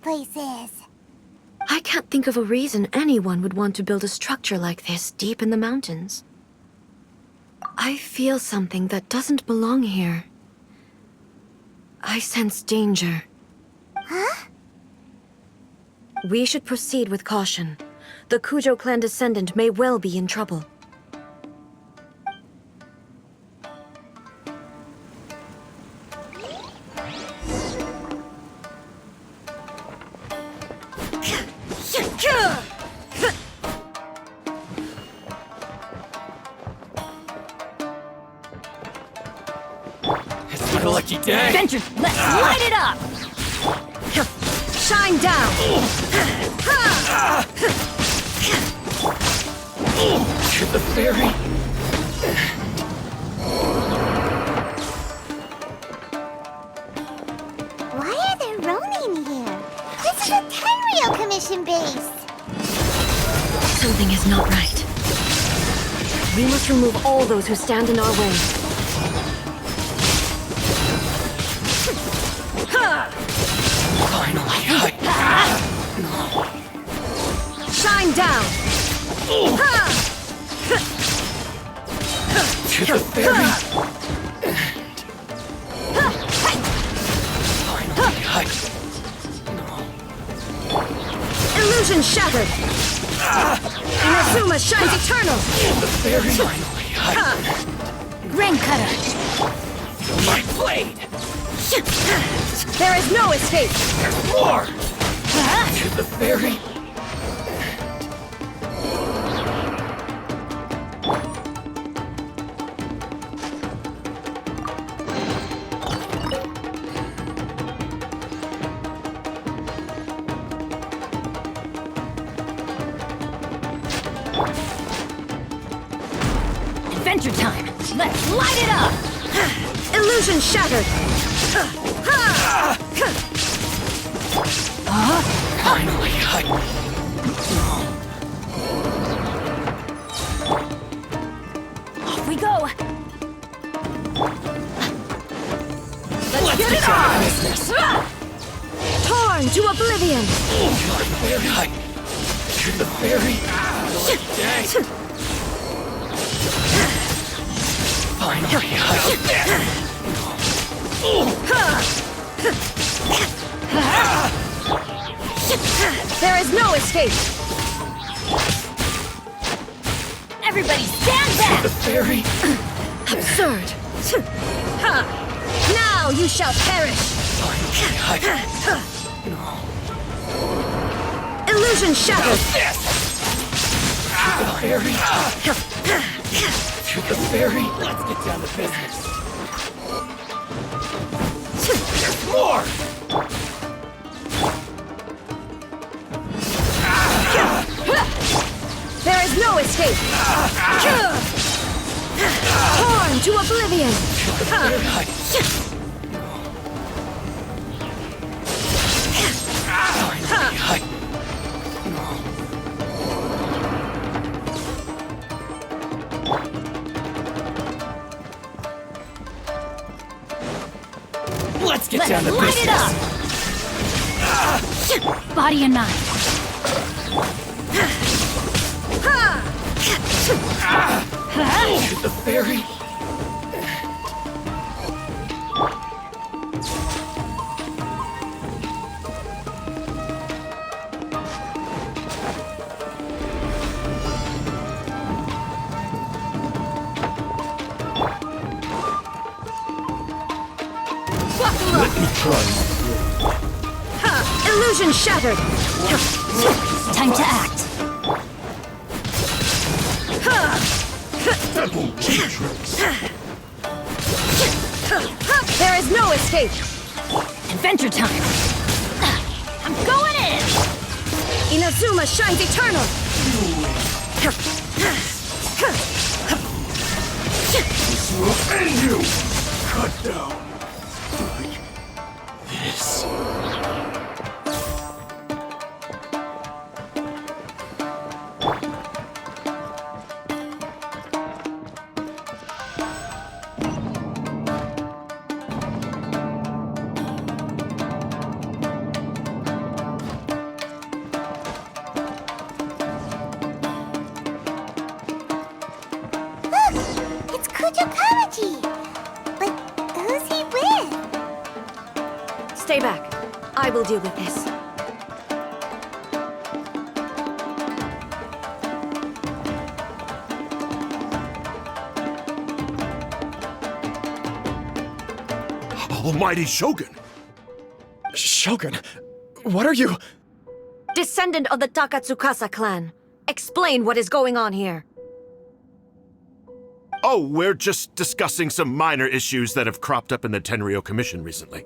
place is. I can't think of a reason anyone would want to build a structure like this deep in the mountains. I feel something that doesn't belong here. I sense danger. Huh? We should proceed with caution. The Kujo clan descendant may well be in trouble. It's my lucky day. Adventure, let's light it up! Shine down! To the ferry. Why are there Ronin here? This is a Tenryou commission base. Something is not right. We must remove all those who stand in our way. Finally, Shine down! to the ferry. Finally, Illusion shattered! Inazuma shines eternal! the ferry. Finally, Grain cutter! my blade. There is no escape! There's more. To the ferry. Adventure time! Let's light it up! Illusion shattered! Finally, Off we go! let's get get it down on! to business. Torn to oblivion! Ferry. To the ferry. Day. Finally, There is no escape! Everybody stand back! the ferry. Absurd! Now you shall perish! Illusion shattered! To the ferry. To the ferry. Let's get down to business. There's more. There is no escape! Torn to oblivion! Let's get Let's down to light business. it up! Body and mind. To the ferry. Let me try. Illusion shattered! Time to act. Double G-tricks. There is no escape! Adventure time! I'm going in! Inazuma shines eternal! This will end you. Cut down. Like this. Kuchakawaji! But who's he with? Stay back. I will deal with this. Almighty Shogun! Shogun, what are you? Descendant of the Takatsukasa clan. Explain what is going on here. Oh, we're just discussing some minor issues that have cropped up in the Tenryou Commission recently.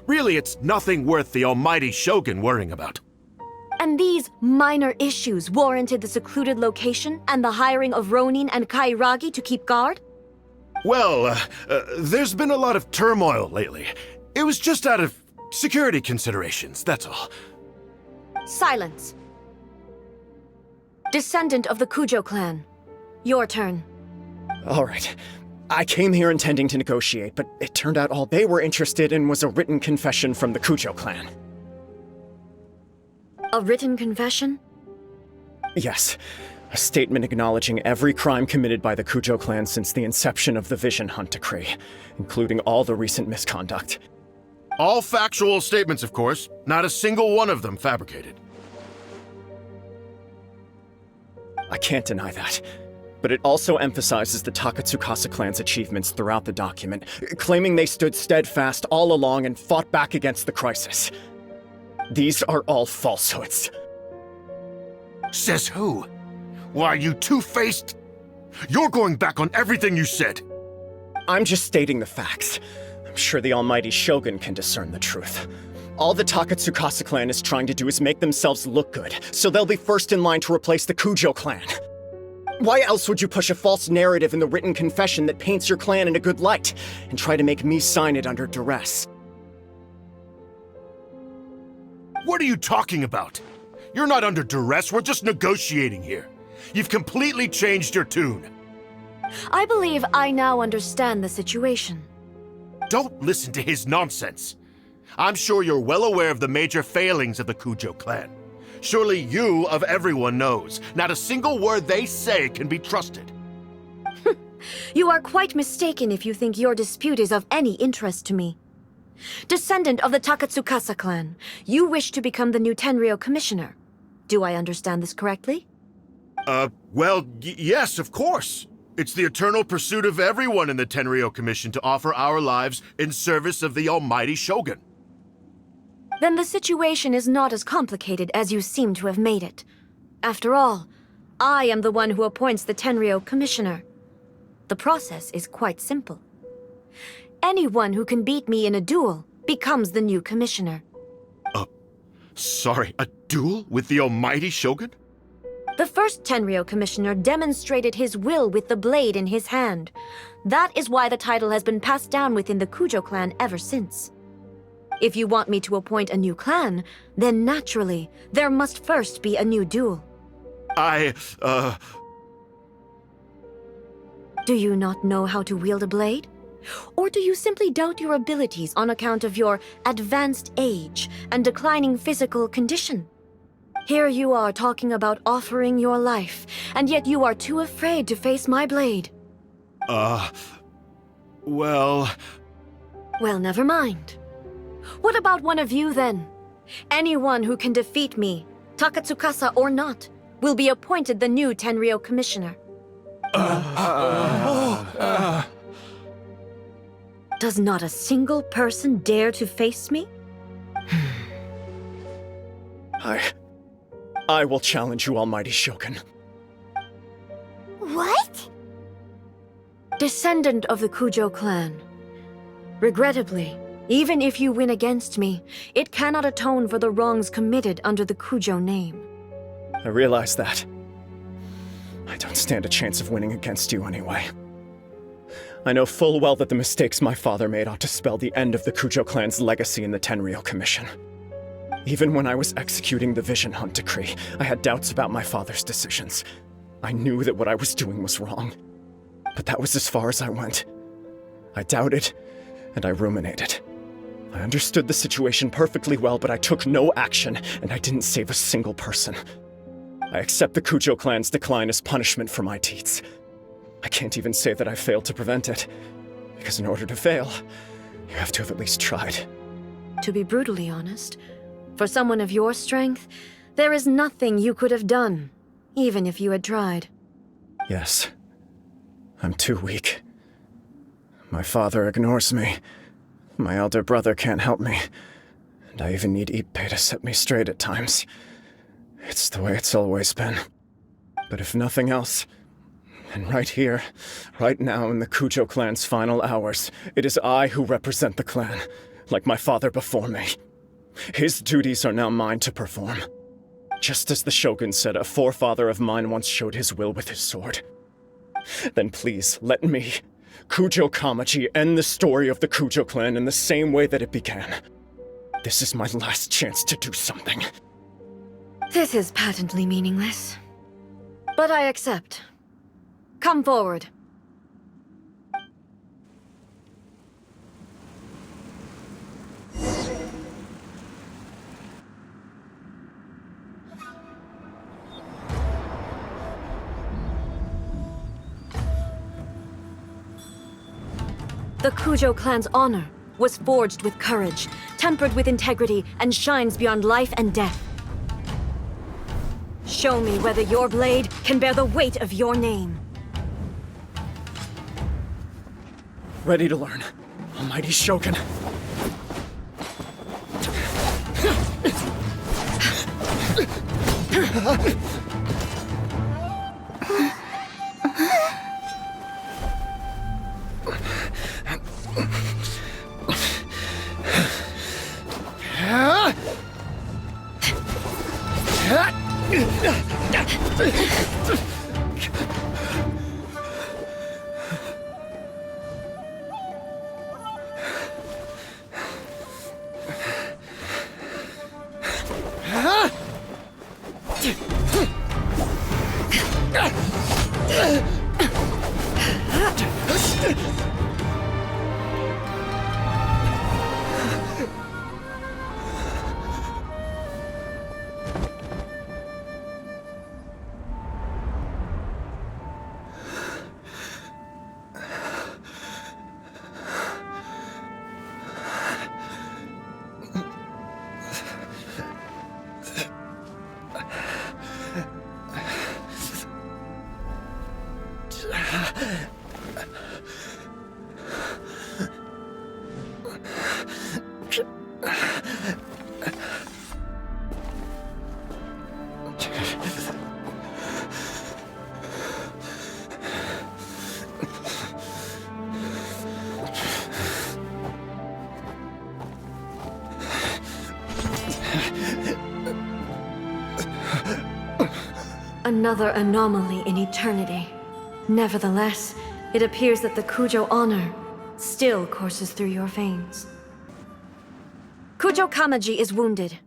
Really, it's nothing worth the Almighty Shogun worrying about. And these minor issues warranted the secluded location and the hiring of Ronin and Kairagi to keep guard? Well, there's been a lot of turmoil lately. It was just out of security considerations, that's all. Silence. Descendant of the Kujo clan. Your turn. All right. I came here intending to negotiate, but it turned out all they were interested in was a written confession from the Kujo clan. A written confession? Yes. A statement acknowledging every crime committed by the Kujo clan since the inception of the Vision Hunt Decree, including all the recent misconduct. All factual statements, of course. Not a single one of them fabricated. I can't deny that. But it also emphasizes the Takatsukasa clan's achievements throughout the document, claiming they stood steadfast all along and fought back against the crisis. These are all falsehoods. Says who? Why, you two-faced? You're going back on everything you said. I'm just stating the facts. I'm sure the Almighty Shogun can discern the truth. All the Takatsukasa clan is trying to do is make themselves look good, so they'll be first in line to replace the Kujo clan. Why else would you push a false narrative in the written confession that paints your clan in a good light, and try to make me sign it under duress? What are you talking about? You're not under duress, we're just negotiating here. You've completely changed your tune. I believe I now understand the situation. Don't listen to his nonsense. I'm sure you're well aware of the major failings of the Kujo clan. Surely you, of everyone, knows. Not a single word they say can be trusted. You are quite mistaken if you think your dispute is of any interest to me. Descendant of the Takatsukasa clan, you wish to become the new Tenryou commissioner. Do I understand this correctly? Well, yes, of course. It's the eternal pursuit of everyone in the Tenryou Commission to offer our lives in service of the Almighty Shogun. Then the situation is not as complicated as you seem to have made it. After all, I am the one who appoints the Tenryou commissioner. The process is quite simple. Anyone who can beat me in a duel becomes the new commissioner. Sorry, a duel with the Almighty Shogun? The first Tenryou commissioner demonstrated his will with the blade in his hand. That is why the title has been passed down within the Kujo clan ever since. If you want me to appoint a new clan, then naturally, there must first be a new duel. Do you not know how to wield a blade? Or do you simply doubt your abilities on account of your advanced age and declining physical condition? Here you are talking about offering your life, and yet you are too afraid to face my blade. Well, never mind. What about one of you, then? Anyone who can defeat me, Takatsukasa or not, will be appointed the new Tenryou commissioner. Does not a single person dare to face me? I will challenge you, Almighty Shogun. What? Descendant of the Kujo clan. Regrettably, even if you win against me, it cannot atone for the wrongs committed under the Kujo name. I realize that. I don't stand a chance of winning against you anyway. I know full well that the mistakes my father made ought to spell the end of the Kujo clan's legacy in the Tenryou Commission. Even when I was executing the Vision Hunt Decree, I had doubts about my father's decisions. I knew that what I was doing was wrong. But that was as far as I went. I doubted, and I ruminated. I understood the situation perfectly well, but I took no action, and I didn't save a single person. I accept the Kujo clan's decline as punishment for my deeds. I can't even say that I failed to prevent it, because in order to fail, you have to have at least tried. To be brutally honest, for someone of your strength, there is nothing you could have done, even if you had tried. Yes. I'm too weak. My father ignores me. My elder brother can't help me. And I even need Ippei to set me straight at times. It's the way it's always been. But if nothing else, and right here, right now in the Kujo clan's final hours, it is I who represent the clan, like my father before me. His duties are now mine to perform. Just as the Shogun said a forefather of mine once showed his will with his sword. Then please, let me, Kujo Kamaji, end the story of the Kujo clan in the same way that it began. This is my last chance to do something. This is patently meaningless. But I accept. Come forward. The Kujo clan's honor was forged with courage, tempered with integrity, and shines beyond life and death. Show me whether your blade can bear the weight of your name. Ready to learn, Almighty Shogun. Another anomaly in eternity. Nevertheless, it appears that the Kujo honor still courses through your veins. Kujo Kamaji is wounded.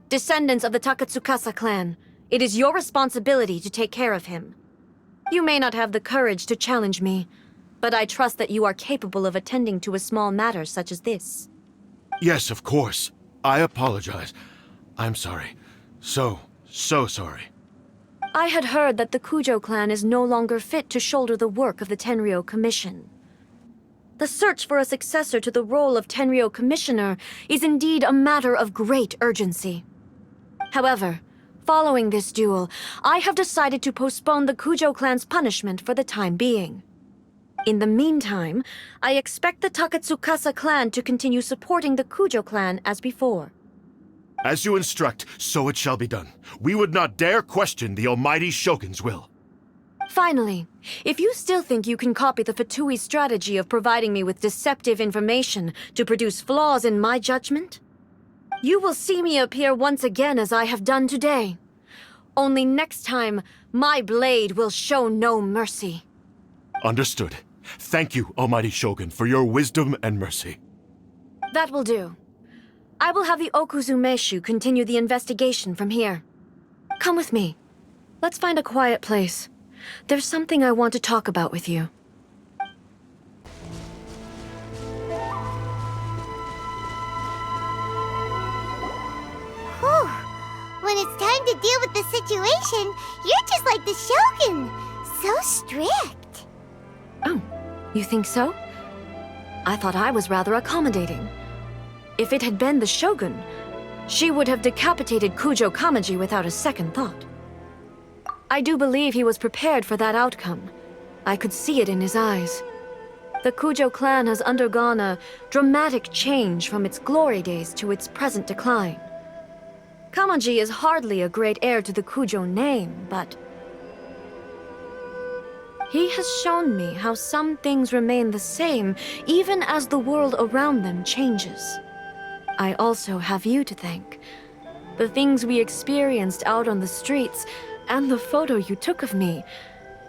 Descendants of the Takatsukasa clan, it is your responsibility to take care of him. You may not have the courage to challenge me, but I trust that you are capable of attending to a small matter such as this. Yes, of course. I apologize. I'm sorry. So sorry. I had heard that the Kujo clan is no longer fit to shoulder the work of the Tenryou Commission. The search for a successor to the role of Tenryou Commissioner is indeed a matter of great urgency. However, following this duel, I have decided to postpone the Kujo clan's punishment for the time being. In the meantime, I expect the Takatsukasa clan to continue supporting the Kujo clan as before. As you instruct, so it shall be done. We would not dare question the Almighty Shogun's will. Finally, if you still think you can copy the Fatui strategy of providing me with deceptive information to produce flaws in my judgment, you will see me appear once again as I have done today. Only next time, my blade will show no mercy. Understood. Thank you, Almighty Shogun, for your wisdom and mercy. That will do. I will have the Okuzumeshu continue the investigation from here. Come with me. Let's find a quiet place. There's something I want to talk about with you. Whew. When it's time to deal with the situation, you're just like the Shogun. So strict. You think so? I thought I was rather accommodating. If it had been the Shogun, she would have decapitated Kujo Kamaji without a second thought. I do believe he was prepared for that outcome. I could see it in his eyes. The Kujo clan has undergone a dramatic change from its glory days to its present decline. Kamaji is hardly a great heir to the Kujo name, but he has shown me how some things remain the same even as the world around them changes. I also have you to thank. The things we experienced out on the streets and the photo you took of me,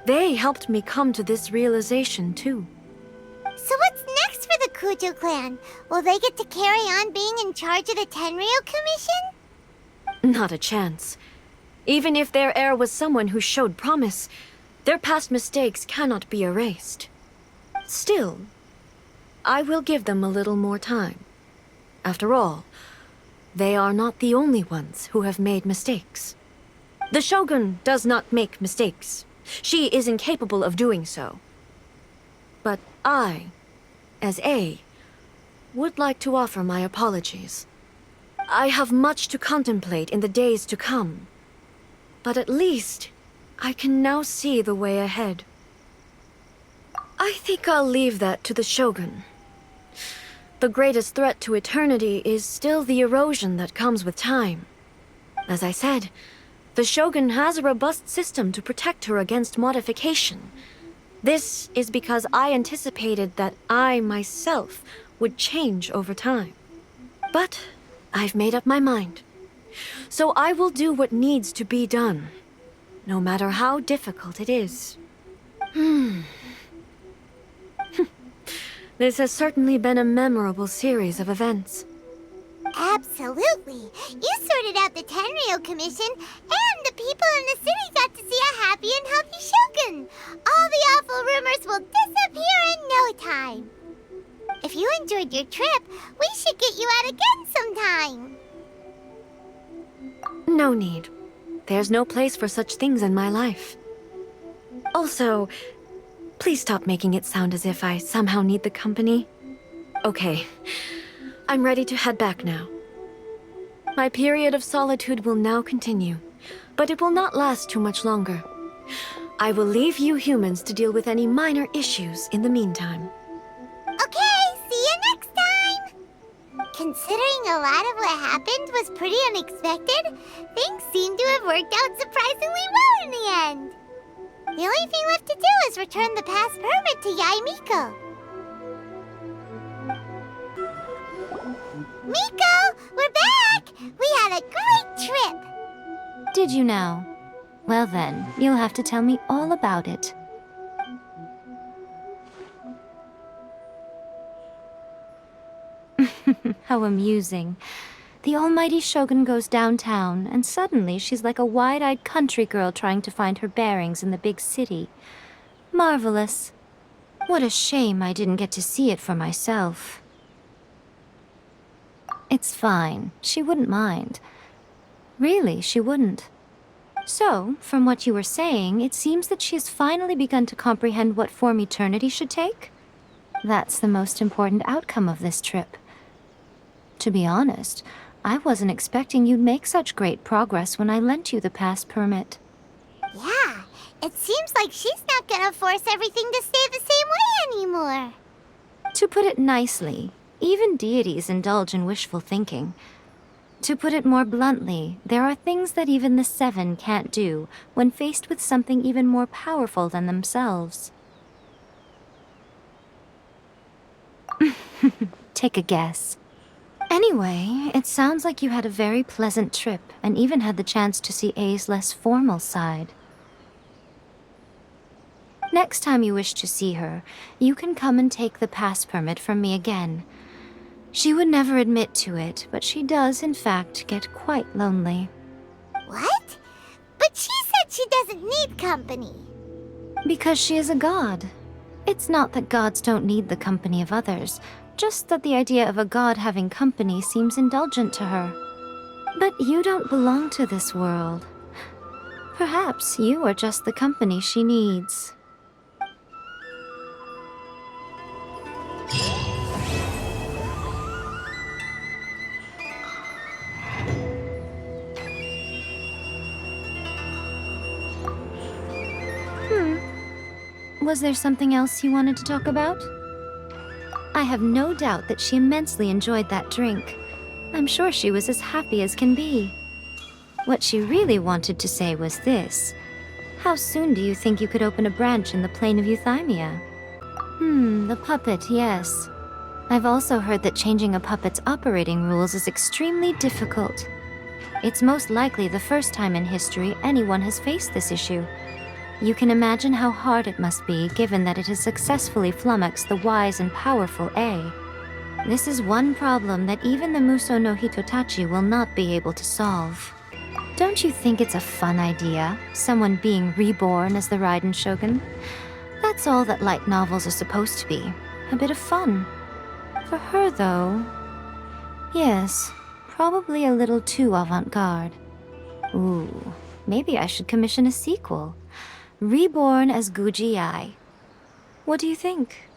they helped me come to this realization too. So what's next for the Kujo clan? Will they get to carry on being in charge of the Tenryou Commission? Not a chance. Even if their heir was someone who showed promise, their past mistakes cannot be erased. Still, I will give them a little more time. After all, they are not the only ones who have made mistakes. The Shogun does not make mistakes. She is incapable of doing so. But I, as A, would like to offer my apologies. I have much to contemplate in the days to come, but at least I can now see the way ahead. I think I'll leave that to the Shogun. The greatest threat to eternity is still the erosion that comes with time. As I said, the Shogun has a robust system to protect her against modification. This is because I anticipated that I myself would change over time. But I've made up my mind. So I will do what needs to be done, no matter how difficult it is. This has certainly been a memorable series of events. Absolutely. You sorted out the Tenryou Commission, and the people in the city got to see a happy and healthy Shogun. All the awful rumors will disappear in no time. If you enjoyed your trip, we should get you out again sometime. No need. There's no place for such things in my life. Also, please stop making it sound as if I somehow need the company. Okay. I'm ready to head back now. My period of solitude will now continue, but it will not last too much longer. I will leave you humans to deal with any minor issues in the meantime. Okay, see you next time! Considering a lot of what happened was pretty unexpected, things seem to have worked out surprisingly well in the end. The only thing left to do is return the pass permit to Yaimiko. Miko, we're back! We had a great trip! Did you now? Well then, you'll have to tell me all about it. How amusing. The almighty Shogun goes downtown, and suddenly she's like a wide-eyed country girl trying to find her bearings in the big city. Marvelous. What a shame I didn't get to see it for myself. It's fine. She wouldn't mind. Really, she wouldn't. So, from what you were saying, it seems that she has finally begun to comprehend what form eternity should take? That's the most important outcome of this trip. To be honest, I wasn't expecting you'd make such great progress when I lent you the pass permit. Yeah, it seems like she's not gonna force everything to stay the same way anymore. To put it nicely, even deities indulge in wishful thinking. To put it more bluntly, there are things that even the Seven can't do when faced with something even more powerful than themselves. Take a guess. Anyway, it sounds like you had a very pleasant trip and even had the chance to see A's less formal side. Next time you wish to see her, you can come and take the pass permit from me again. She would never admit to it, but she does, in fact, get quite lonely. What? But she said she doesn't need company. Because she is a god. It's not that gods don't need the company of others, just that the idea of a god having company seems indulgent to her. But you don't belong to this world. Perhaps you are just the company she needs. Was there something else you wanted to talk about? I have no doubt that she immensely enjoyed that drink. I'm sure she was as happy as can be. What she really wanted to say was this. How soon do you think you could open a branch in the plain of Euthymia? The puppet, yes. I've also heard that changing a puppet's operating rules is extremely difficult. It's most likely the first time in history anyone has faced this issue. You can imagine how hard it must be, given that it has successfully flummoxed the wise and powerful A. This is one problem that even the Muso no Hitotachi will not be able to solve. Don't you think it's a fun idea, someone being reborn as the Raiden Shogun? That's all that light novels are supposed to be, a bit of fun. For her, though, yes, probably a little too avant-garde. Ooh, maybe I should commission a sequel. Reborn as Guji Ai. What do you think?